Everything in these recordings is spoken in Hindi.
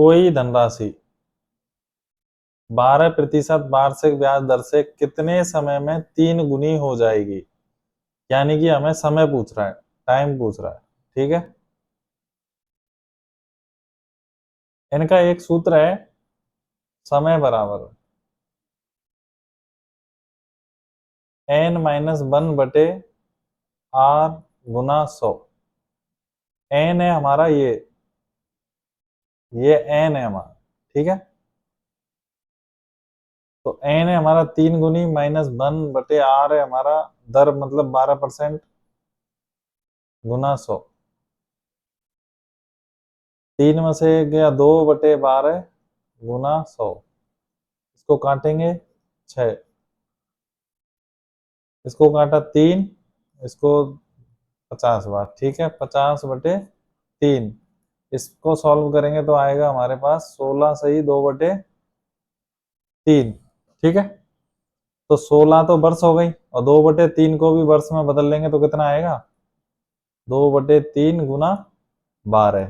कोई धनराशि 12% वार्षिक ब्याज दर से कितने समय में 3 गुनी हो जाएगी। यानी कि हमें समय पूछ रहा है, टाइम पूछ रहा है। ठीक है, इनका एक सूत्र है, समय बराबर n-1/r गुना 100। n है हमारा ये n है हमारा। ठीक है, तो n है हमारा 3 गुनी -1/r है हमारा दर, मतलब 12% गुना 100। 3 में से गया 2/12 गुना 100। इसको काटेंगे 6, इसको काटा 3, इसको 50 बार। ठीक है, 50/3। इसको सॉल्व करेंगे तो आएगा हमारे पास 16 सही 2/3। ठीक है, तो 16 तो वर्ष हो गई, और 2/3 को भी वर्ष में बदल लेंगे तो कितना आएगा, 2/3 गुना 12,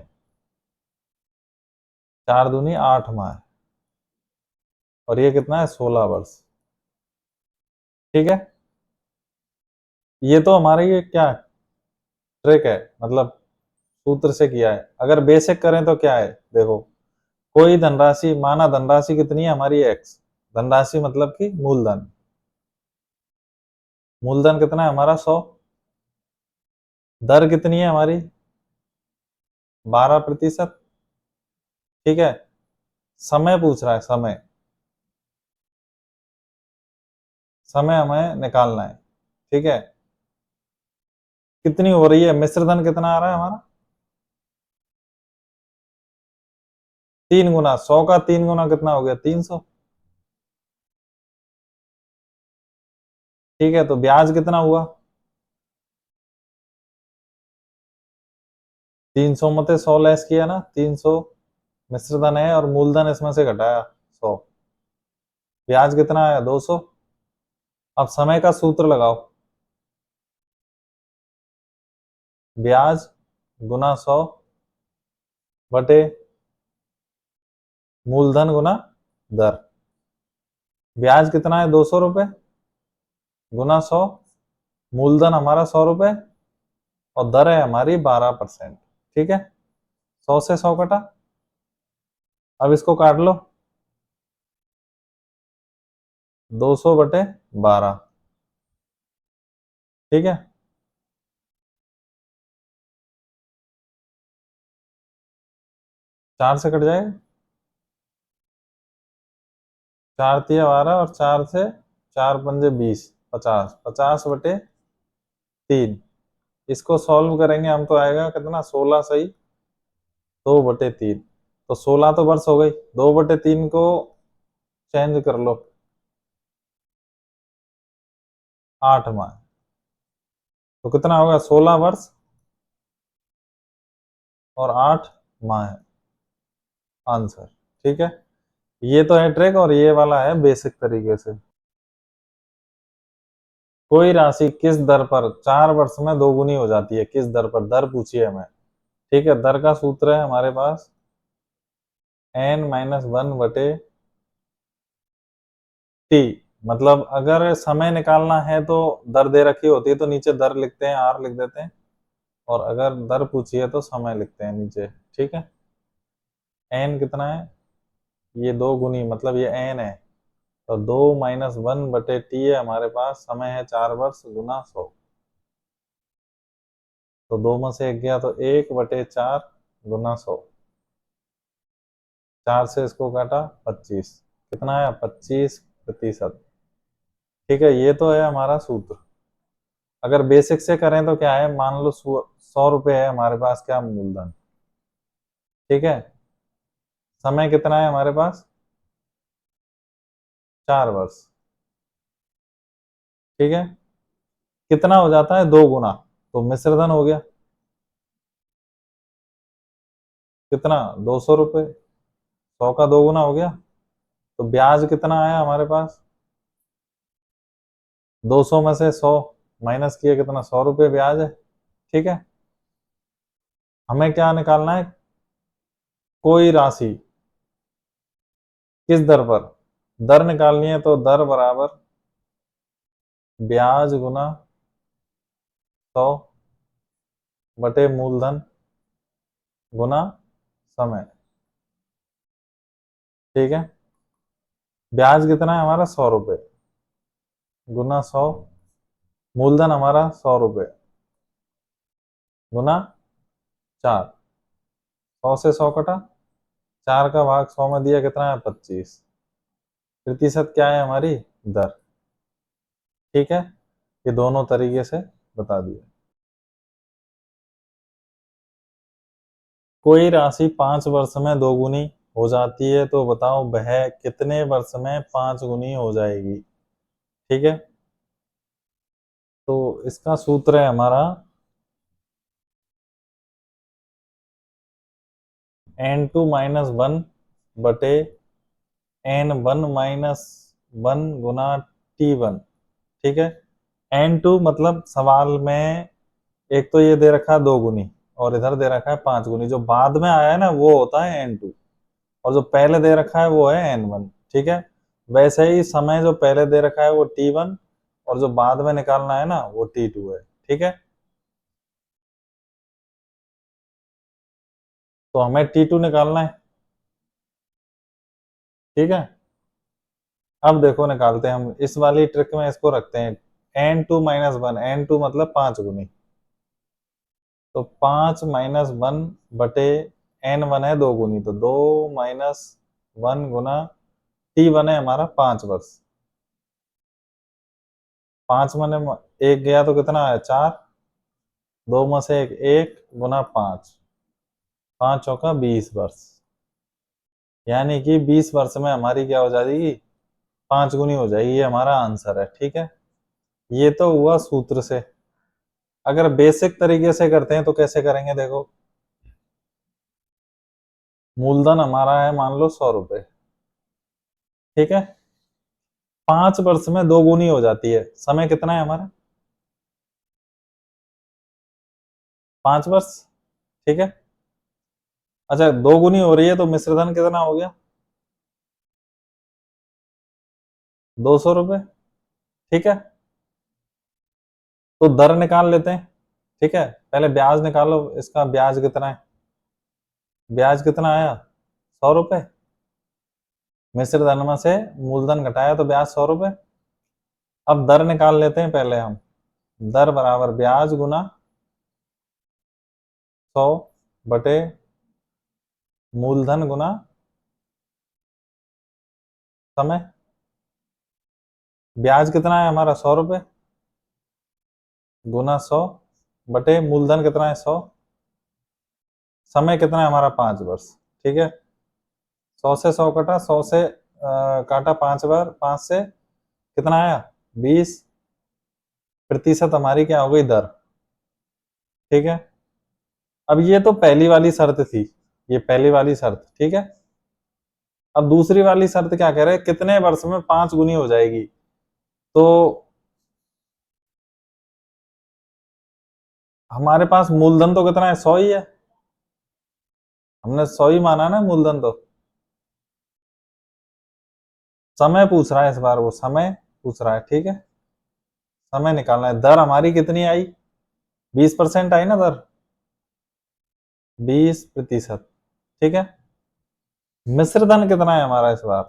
4 दूनी 8 माह, और ये कितना है 16 वर्ष। ठीक है, ये तो हमारा ये क्या ट्रिक है, मतलब सूत्र से किया है। अगर बेसिक करें तो क्या है, देखो, कोई धनराशि, माना धनराशि कितनी है हमारी x, धनराशि मतलब कि मूलधन। मूलधन कितना है हमारा 100। दर कितनी है हमारी 12%। ठीक है, समय पूछ रहा है, समय समय हमें निकालना है। ठीक है, कितनी हो रही है, मिश्रधन कितना आ रहा है हमारा 3 गुना। 100 का 3 गुना कितना हो गया 300। ठीक है, तो ब्याज कितना हुआ, 300 में से 100 लेस किया ना, 300 मिश्रधन है और मूलधन इसमें से घटाया 100, ब्याज कितना आया 200। अब समय का सूत्र लगाओ, ब्याज गुना 100 बटे मूलधन गुना दर। ब्याज कितना है 200 रुपए गुना 100, मूलधन हमारा 100 रुपए, और दर है हमारी 12%। ठीक है, 100 से 100 कटा। अब इसको काट लो, 200/12। ठीक है, 4 से कट जाएगा, 4×3 = 12, और 4 से 4×5 = 20, 50, 50/3। इसको सॉल्व करेंगे हम तो आएगा कितना, 16 सही 2/3। तो 16 तो वर्ष हो गई, 2/3 को चेंज कर लो 8 माह, तो कितना होगा 16 वर्ष और 8 माह है आंसर। ठीक है, ये तो है ट्रिक, और ये वाला है बेसिक तरीके से। कोई राशि किस दर पर 4 वर्ष में 2 गुनी हो जाती है, किस दर पर, दर पूछिए हमें। ठीक है, दर का सूत्र है हमारे पास n-1/t। मतलब अगर समय निकालना है तो दर दे रखी होती है तो नीचे दर लिखते हैं, r लिख देते हैं, और अगर दर पूछी है तो समय लिखते हैं नीचे। ठीक है, n कितना है, ये 2 गुनी, मतलब ये n है, तो 2-1/t है हमारे पास। समय है 4 वर्ष गुना 100, तो 2 में से 1 गया तो 1/4 गुना 100। 4 से इसको काटा 25, कितना आया 25%। ठीक है, ये तो है हमारा सूत्र। अगर बेसिक से करें तो क्या है, मान लो 100 रुपए है हमारे पास क्या मूलधन। ठीक है, समय कितना है हमारे पास 4 वर्ष। ठीक है, कितना हो जाता है 2 गुना, तो मिश्रधन हो गया कितना 200 रुपए, 100 का 2 गुना हो गया। तो ब्याज कितना आया हमारे पास, 200 में से 100 माइनस किया, कितना 100 रुपये ब्याज है। ठीक है, हमें क्या निकालना है, कोई राशि किस दर पर? दर निकालनी है तो दर बराबर ब्याज गुना 100 बटे मूलधन गुना समय। ठीक है, ब्याज कितना है हमारा 100 रुपए गुना 100, मूलधन हमारा 100 रुपए गुना 4। 100 से 100 कटा, 4 का भाग 100 में दिया कितना है 25। प्रतिशत क्या है हमारी? दर। ठीक है, ये दोनों तरीके से बता दिया। कोई राशि 5 वर्ष में दोगुनी हो जाती है तो बताओ वह कितने वर्ष में 5 गुनी हो जाएगी। ठीक है, तो इसका सूत्र है हमारा n2 माइनस 1 बटे n1 माइनस 1 गुना t1। ठीक है, n2 मतलब सवाल में एक तो ये दे रखा है 2 गुनी और इधर दे रखा है 5 गुनी। जो बाद में आया है ना वो होता है n2 और जो पहले दे रखा है वो है n1। ठीक है, वैसे ही समय जो पहले दे रखा है वो t1 और जो बाद में निकालना है ना वो t2 है। ठीक है, तो हमें t2 निकालना है। ठीक है, अब देखो निकालते हैं हम इस वाली ट्रिक में, इसको रखते हैं n2 माइनस 1। n2 मतलब 5 गुनी, तो 5 माइनस 1 बटे n1 है 2 गुनी, तो 2 माइनस 1 गुना t1 है हमारा 5 वर्ष। 5 में 1 गया तो कितना है 4, 2 में से 1 गुना 5, 5 चौका 20 वर्ष। यानी कि 20 वर्ष में हमारी क्या हो जाएगी? 5 गुनी हो जाएगी। ये हमारा आंसर है। ठीक है, ये तो हुआ सूत्र से। अगर बेसिक तरीके से करते हैं तो कैसे करेंगे? देखो, मूलधन हमारा है मान लो 100 रुपए। ठीक है, 5 वर्ष में 2 गुनी हो जाती है। समय कितना है हमारा? 5 वर्ष। ठीक है, अच्छा 2 गुनी हो रही है तो मिश्रधन कितना हो गया? 200 रुपए। ठीक है, तो दर निकाल लेते हैं। ठीक है, पहले ब्याज निकालो, इसका ब्याज कितना है? ब्याज कितना आया? 100 रुपए। मिश्र धन में से मूलधन घटाया तो ब्याज 100 रुपए। अब दर निकाल लेते हैं पहले हम। दर बराबर ब्याज गुना 100 बटे मूलधन गुना समय। ब्याज कितना है हमारा 100 रुपए गुना 100 बटे मूलधन कितना है 100, समय कितना है हमारा 5 वर्ष। ठीक है, 100 से 100 कटा, 100 से काटा 5 बार, 5 से कितना आया 20। प्रतिशत हमारी क्या हो गई? दर। ठीक है, अब ये तो पहली वाली शर्त थी, ये पहली वाली शर्त। ठीक है, अब दूसरी वाली शर्त क्या कह रहे हैं? कितने वर्ष में 5 गुनी हो जाएगी। तो हमारे पास मूलधन तो कितना है? 100 ही है। हमने 100 ही माना ना मूलधन। तो समय पूछ रहा है इस बार, वो समय पूछ रहा है। ठीक है, समय निकालना है। दर हमारी कितनी आई? 20% आई ना दर, 20%। ठीक है, मिश्र धन कितना है हमारा इस बार?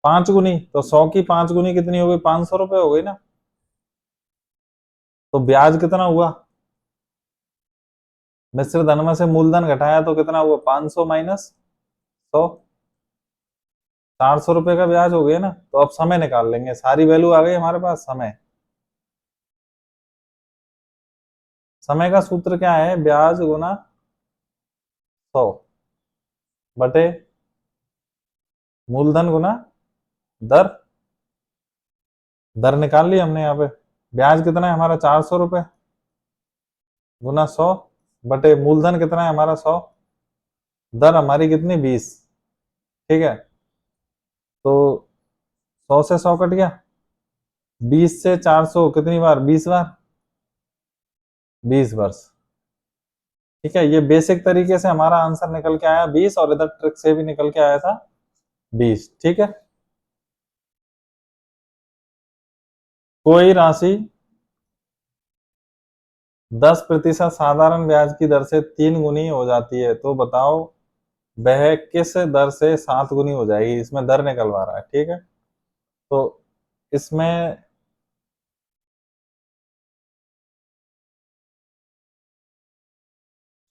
5 गुनी, तो 100 की 5 गुनी कितनी हो गई? 500 रुपए हो गई ना। तो ब्याज कितना हुआ? मिश्र धन में से मूलधन घटाया तो कितना हुआ? 500 माइनस 100, 400 रुपए का ब्याज हो गया ना। तो अब समय निकाल लेंगे, सारी वैल्यू आ गई हमारे पास। समय का सूत्र क्या है? ब्याज गुना 100 बटे मूलधन गुना दर। दर निकाल ली हमने यहाँ पे। ब्याज कितना है हमारा? 400 रुपए गुना 100 बटे मूलधन कितना है हमारा? 100। दर हमारी कितनी? 20। ठीक है, तो 100 से 100 कट गया, 20 से 400 कितनी बार? 20 बार, 20 वर्ष। ठीक है, ये बेसिक तरीके से हमारा आंसर निकल के आया 20, और इधर ट्रिक से भी निकल के आया था 20। ठीक है, कोई राशि 10% साधारण ब्याज की दर से 3 गुनी हो जाती है, तो बताओ वह किस दर से 7 गुनी हो जाएगी। इसमें दर निकलवा रहा है। ठीक है, तो इसमें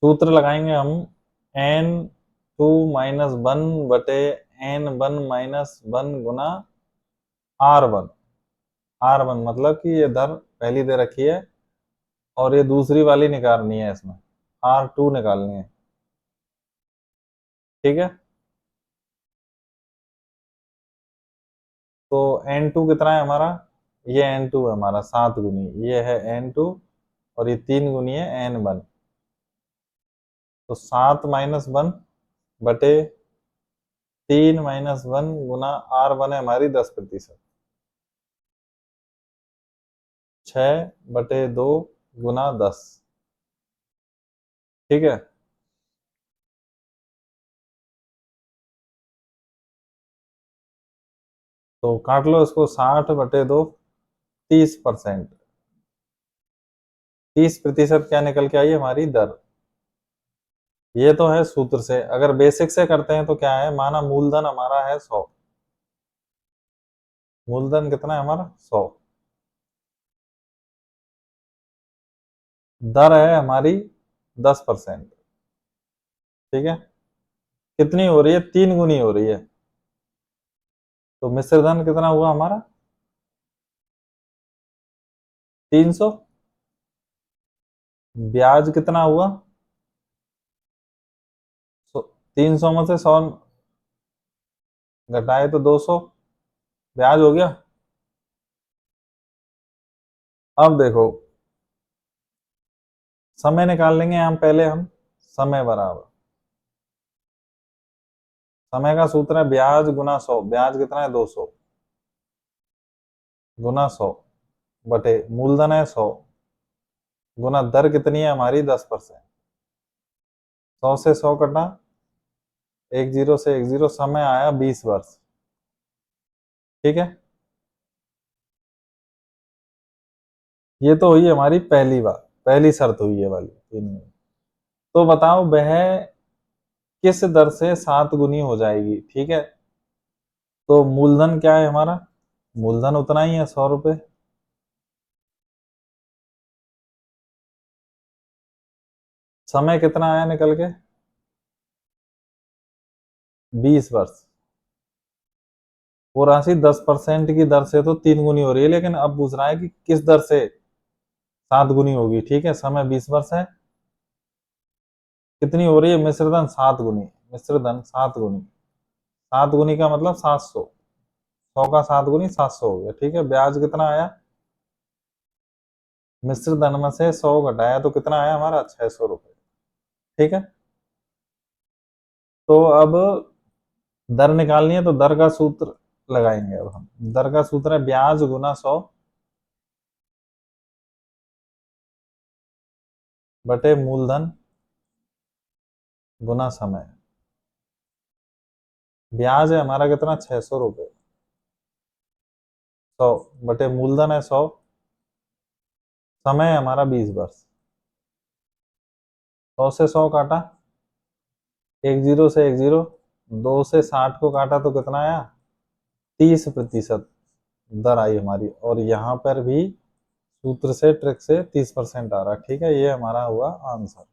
सूत्र लगाएंगे हम, n2 - 1 बटे n1 - 1 गुना r1। r1 मतलब कि ये दर पहली दे रखी है, और ये दूसरी वाली निकालनी है, इसमें r2 निकालनी है। ठीक है, तो n2 कितना है हमारा, ये n2 है हमारा 7 गुनी, ये है n2, और ये 3 गुनी है n1। तो 7 - 1 बटे 3 - 1 गुना r1 है हमारी 10%। 6/2 गुना 10। ठीक है, तो काट लो इसको, 60/2 30%। 30% क्या निकल के आई हमारी दर। ये तो है सूत्र से। अगर बेसिक से करते हैं तो क्या है, माना मूलधन हमारा है 100। मूलधन कितना है हमारा 100, दर है हमारी 10%। ठीक है, कितनी हो रही है, 3 गुनी हो रही है। तो मिश्र धन कितना हुआ हमारा 300। ब्याज कितना हुआ 300 में से 100 घटाए तो 200 ब्याज हो गया। अब देखो, समय निकाल लेंगे हम पहले। हम समय बराबर, समय का सूत्र है ब्याज गुना 100। ब्याज कितना है 200 गुना 100 बटे मूलधन है 100 गुना दर कितनी है हमारी 10%। 100 से 100 कटा, 10 से 10, समय आया 20 वर्ष। ठीक है, ये तो हुई हमारी पहली बात, पहली शर्त हुई है वाली 3 में। तो बताओ वह किस दर से 7 गुनी हो जाएगी। ठीक है, तो मूलधन क्या है हमारा, मूलधन उतना ही है 100 रुपए। समय कितना आया निकल के 20 वर्ष। वो राशि 10% की दर से तो 3 गुनी हो रही है, लेकिन अब पूछ रहा है कि किस दर से 7 गुनी होगी। ठीक है, समय 20 वर्ष है, कितनी हो रही है मिश्रधन 7 गुनी। मिश्रधन 7 गुनी, 7 गुनी का मतलब 700। 100 का 7 गुनी 700 हो गया। ठीक है, ब्याज कितना आया, मिश्र धन में से 100 घटाया तो कितना आया हमारा 600 रुपये। ठीक है, तो अब दर निकालनी है, तो दर का सूत्र लगाएंगे। अब हम, दर का सूत्र है ब्याज गुना 100 बटे मूलधन गुना समय। ब्याज है हमारा कितना 600 रुपये, 100 बटे मूलधन है 100, समय है हमारा 20 वर्ष। 100 से 100 काटा, 10 से 10, 2 से 60 को काटा तो कितना आया 30% दर आई हमारी। और यहाँ पर भी सूत्र से, ट्रिक से 30% आ रहा है। ठीक है, ये हमारा हुआ आंसर।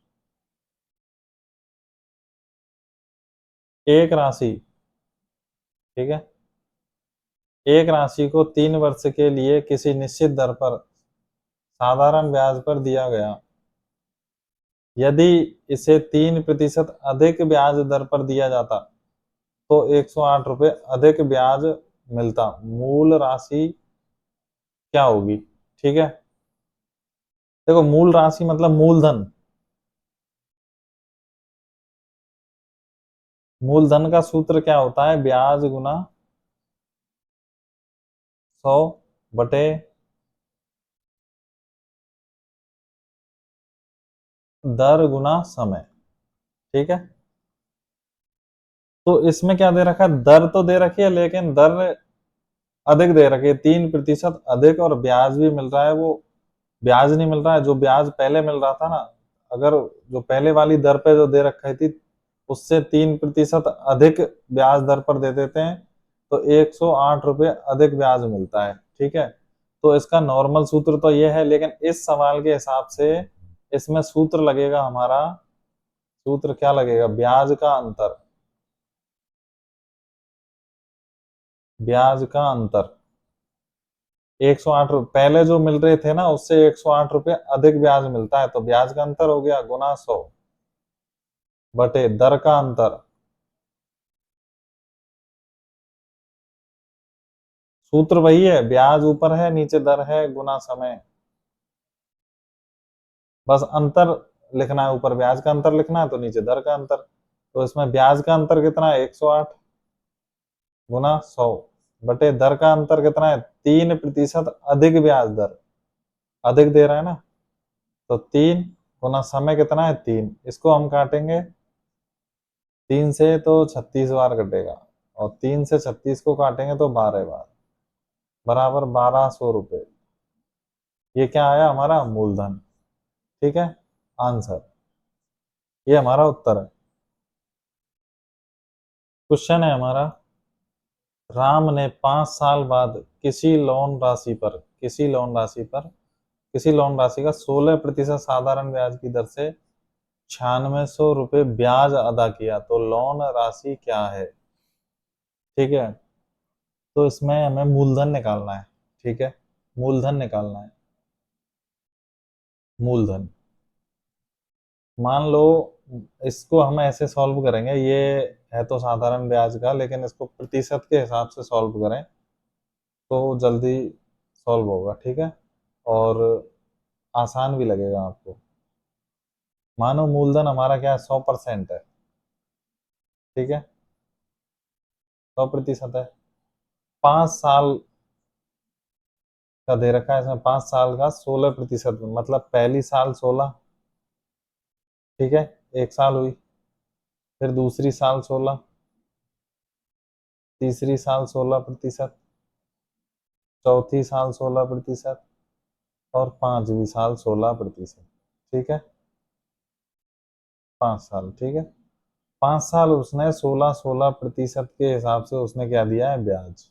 एक राशि, ठीक है, एक राशि को 3 वर्ष के लिए किसी निश्चित दर पर साधारण ब्याज पर दिया गया। यदि इसे 3% अधिक ब्याज दर पर दिया जाता तो 108 रुपये अधिक ब्याज मिलता। मूल राशि क्या होगी। ठीक है, देखो मूल राशि मतलब मूलधन। मूलधन का सूत्र क्या होता है, ब्याज गुना 100 बटे दर गुना समय। ठीक है, तो इसमें क्या दे रखा है, दर तो दे रखी है लेकिन दर अधिक दे रखी है, 3% अधिक, और ब्याज भी मिल रहा है, वो ब्याज नहीं मिल रहा है जो ब्याज पहले मिल रहा था ना। अगर जो पहले वाली दर पे जो दे रखी थी उससे 3% अधिक ब्याज दर पर दे देते हैं तो 108 रुपये अधिक ब्याज मिलता है। ठीक है, तो इसका नॉर्मल सूत्र तो ये है, लेकिन इस सवाल के हिसाब से इसमें सूत्र लगेगा हमारा, सूत्र क्या लगेगा, ब्याज का अंतर, ब्याज का अंतर। 108 पहले जो मिल रहे थे ना उससे 108 रुपये अधिक ब्याज मिलता है, तो ब्याज का अंतर हो गया गुना 100 बटे दर का अंतर। सूत्र वही है, ब्याज ऊपर है नीचे दर है गुना समय, बस अंतर लिखना है, ऊपर ब्याज का अंतर लिखना है तो नीचे दर का अंतर। तो इसमें ब्याज का अंतर कितना है, 108 गुना 100 बटे दर का अंतर कितना है, 3% अधिक ब्याज दर, अधिक दे रहा है ना, तो 3 गुना समय कितना है 3, इसको हम काटेंगे, 3 से तो 36 बार कटेगा, और 3 से 36 को काटेंगे तो 12 बार, बराबर 1200 रुपये। ये क्या आया हमारा मूलधन। ठीक है, आंसर, ये हमारा उत्तर है। क्वेश्चन है हमारा, राम ने 5 साल बाद किसी लोन राशि का 16% साधारण ब्याज की दर से 9600 रुपये ब्याज अदा किया, तो लोन राशि क्या है। ठीक है, तो इसमें हमें मूलधन निकालना है। ठीक है, मूलधन निकालना है, मूलधन। मान लो इसको हम ऐसे सॉल्व करेंगे, ये है तो साधारण ब्याज का, लेकिन इसको प्रतिशत के हिसाब से सॉल्व करें तो जल्दी सॉल्व होगा। ठीक है, और आसान भी लगेगा आपको। मानो मूलधन हमारा क्या है, 100% है। ठीक है, 100% है, 5 साल का दे रखा है इसमें, 5 साल का 16%, मतलब पहली साल 16। ठीक है, एक साल हुई, फिर दूसरी साल 16, तीसरी साल 16%, चौथी साल 16%, और पांचवी साल 16%। ठीक है, 5 साल। ठीक है, 5 साल उसने 16% के हिसाब से उसने क्या दिया है, ब्याज।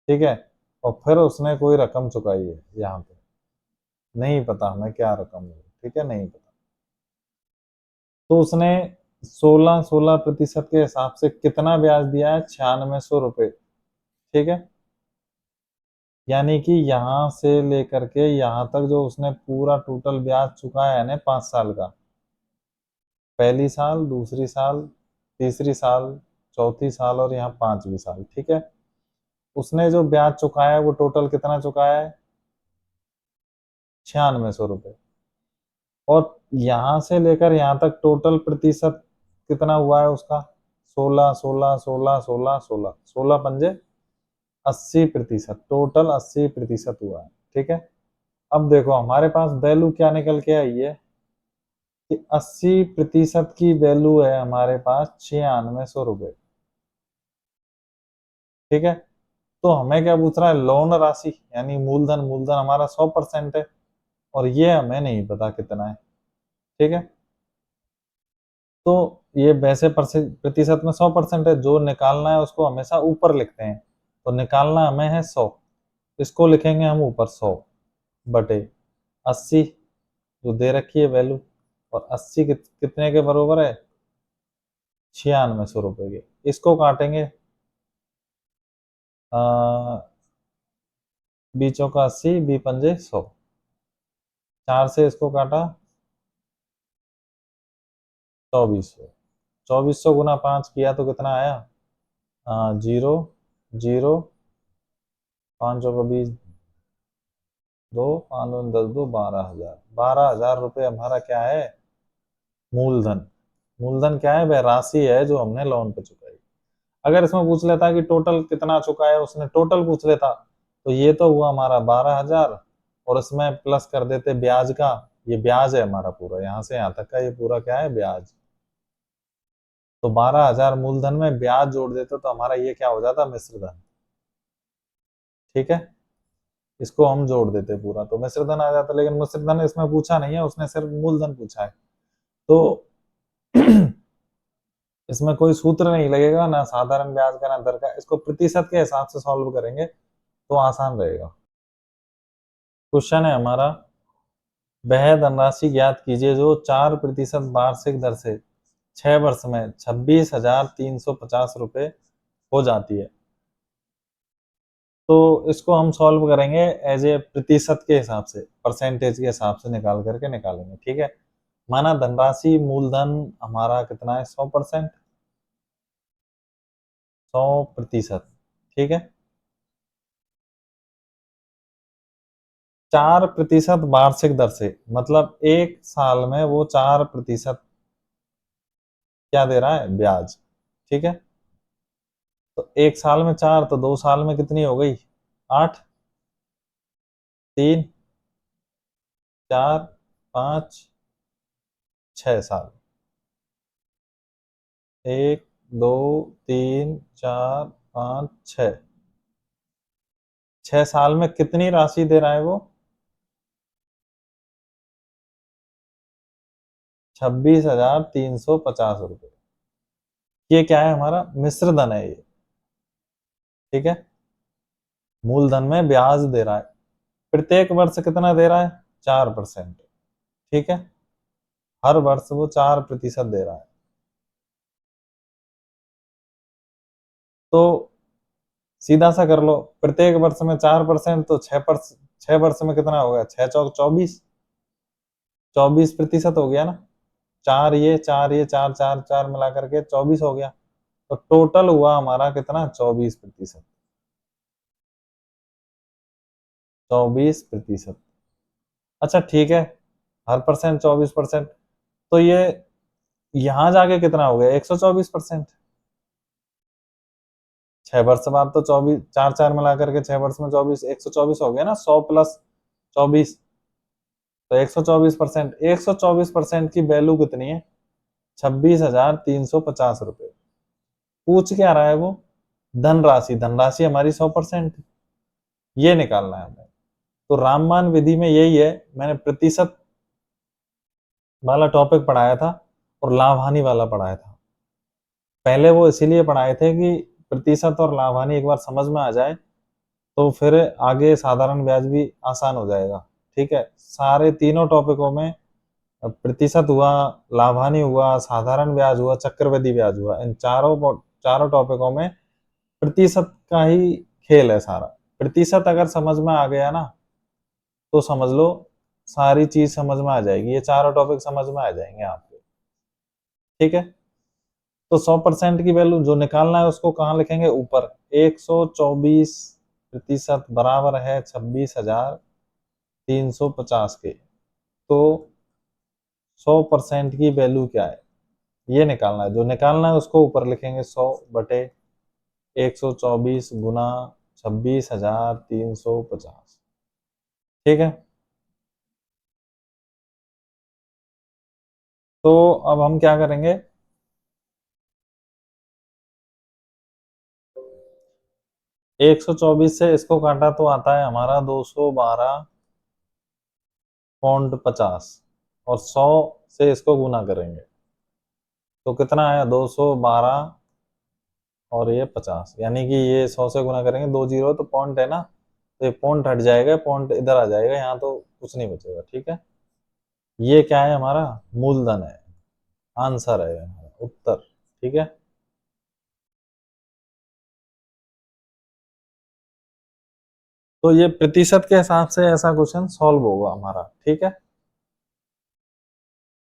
ठीक है, और फिर उसने कोई रकम चुकाई है यहाँ पे, नहीं पता हमें क्या रकम है। ठीक है, नहीं पता, तो उसने 16% के हिसाब से कितना ब्याज दिया है, 9600 रुपये। ठीक है, यानी कि यहाँ से लेकर के यहाँ तक जो उसने पूरा टोटल ब्याज चुकाया है ना 5 साल का, पहली साल, दूसरी साल, तीसरी साल, चौथी साल, और यहाँ पांचवी साल। ठीक है, उसने जो ब्याज चुकाया है वो टोटल कितना चुकाया है, 9600 रुपये। और यहाँ से लेकर यहाँ तक टोटल प्रतिशत कितना हुआ है उसका, 16 16 16 16 16 16 पंजे 80%, टोटल 80% हुआ है। ठीक है, अब देखो हमारे पास वैल्यू क्या निकल के आई है कि 80% की वैल्यू है हमारे पास 9600 रुपये। ठीक है, तो हमें क्या पूछ रहा है, लोन राशि यानी मूलधन, मूलधन हमारा 100% है, और ये हमें नहीं पता कितना है। ठीक है, तो ये वैसे प्रतिशत में 100% है, जो निकालना है उसको हमेशा ऊपर लिखते हैं, तो निकालना हमें है 100, इसको लिखेंगे हम ऊपर 100 बटे 80 जो दे रखी है वैल्यू, और 80 कितने के बराबर है, 9600 रुपये के। इसको काटेंगे, बी चौका 80, बी पंजे 100, 4 से इसको काटा, 2400, 2400 गुना 5 किया तो कितना आया, 0 0, 5 चौका 20, 2 5 दूनी 10, 2 12,000, 12,000 रुपये हमारा क्या है, मूलधन। मूलधन क्या है, वह राशि है जो हमने लोन पे चुकाई। अगर इसमें पूछ लेता कि टोटल कितना चुका है उसने, टोटल पूछ लेता तो ये तो हुआ हमारा 12,000, और इसमें प्लस कर देते ब्याज का, ये ब्याज है हमारा पूरा, यहां से यहां तक का ये पूरा क्या है, ब्याज। तो 12,000 मूलधन में ब्याज जोड़ देते तो हमारा ये क्या हो जाता, मिश्र धन। ठीक है, इसको हम जोड़ देते पूरा तो मिश्र धन आ जाता, लेकिन मिश्र धन इसमें पूछा नहीं है, उसने सिर्फ मूलधन पूछा है। तो इसमें कोई सूत्र नहीं लगेगा, ना साधारण ब्याज का ना दर का, इसको प्रतिशत के हिसाब से सॉल्व करेंगे तो आसान रहेगा। क्वेश्चन है हमारा, वह धनराशि ज्ञात कीजिए जो 4% वार्षिक दर से 6 वर्ष में 26,350 रुपये हो जाती है। तो इसको हम सॉल्व करेंगे एज ए प्रतिशत के हिसाब से, परसेंटेज के हिसाब से निकाल करके निकालेंगे। ठीक है, माना धनराशि मूलधन हमारा कितना है, 100%, 100%। ठीक है, 4% वार्षिक दर से, मतलब एक साल में वो 4% क्या दे रहा है, ब्याज। ठीक है, तो एक साल में 4, तो 2 साल में कितनी हो गई, 8, 3, 4, 5, 6 साल, 1, 2, 3, 4, 5, 6, 6 साल में कितनी राशि दे रहा है वो, 26,350 रुपये। ये क्या है, हमारा मिश्र धन है ये। ठीक है, मूलधन में ब्याज दे रहा है, प्रत्येक वर्ष कितना दे रहा है, 4%। ठीक है, हर वर्ष वो 4% दे रहा है। तो सीधा सा कर लो, प्रत्येक वर्ष में 4%, तो 6 वर्ष में कितना हो गया, 6 चौक 24, 24% हो गया ना। चार ये चार ये चार चार चार मिला करके 24 हो गया, तो टोटल हुआ हमारा कितना, 24%। 24%। अच्छा ठीक है, हर परसेंट 24%, तो ये यहां जाके कितना हो गया, 124%। 6 वर्ष बाद तो 24, चार चार मिला करके 6 वर्ष में 24, 124 हो गया ना, 100 + 24, तो 124%। 124% की वैल्यू कितनी है, 26,350 रुपये। पूछ क्या रहा है वो, धनराशि, धनराशि हमारी 100%, ये निकालना है हमें। तो राममान विधि में यही है, मैंने प्रतिशत वाला टॉपिक पढ़ाया था और लाभ हानि वाला पढ़ाया था। पहले वो इसीलिए पढ़ाए थे कि प्रतिशत और लाभ हानि एक बार समझ में आ जाए तो फिर आगे साधारण ब्याज भी आसान हो जाएगा। ठीक है, सारे तीनों टॉपिकों में प्रतिशत हुआ, लाभ हानि हुआ, साधारण ब्याज हुआ, चक्रवृद्धि ब्याज हुआ, इन चारों चारों टॉपिकों में प्रतिशत का ही खेल है सारा। प्रतिशत अगर समझ में आ गया ना तो समझ लो सारी चीज समझ में आ जाएगी, ये चारों टॉपिक समझ में आ जाएंगे आपके। ठीक है, तो 100% की वैल्यू जो निकालना है उसको कहाँ लिखेंगे, ऊपर। 124% बराबर है 26,350 के। तो 100% की वैल्यू क्या है, ये निकालना है। जो निकालना है उसको ऊपर लिखेंगे, 100/124 गुना 26,350। ठीक है, तो अब हम क्या करेंगे, 124 से इसको काटा तो आता है हमारा 212.50, और 100 से इसको गुना करेंगे तो कितना आया, 212 और ये 50, यानी कि ये 100 से गुना करेंगे, 2 जीरो तो पॉइंट है ना, तो ये पॉइंट हट जाएगा, पॉइंट इधर आ जाएगा, यहाँ तो कुछ नहीं बचेगा। ठीक है, ये क्या है, हमारा मूलधन है, आंसर है हमारा उत्तर। ठीक है, तो ये प्रतिशत के हिसाब से ऐसा क्वेश्चन सॉल्व होगा हमारा। ठीक है।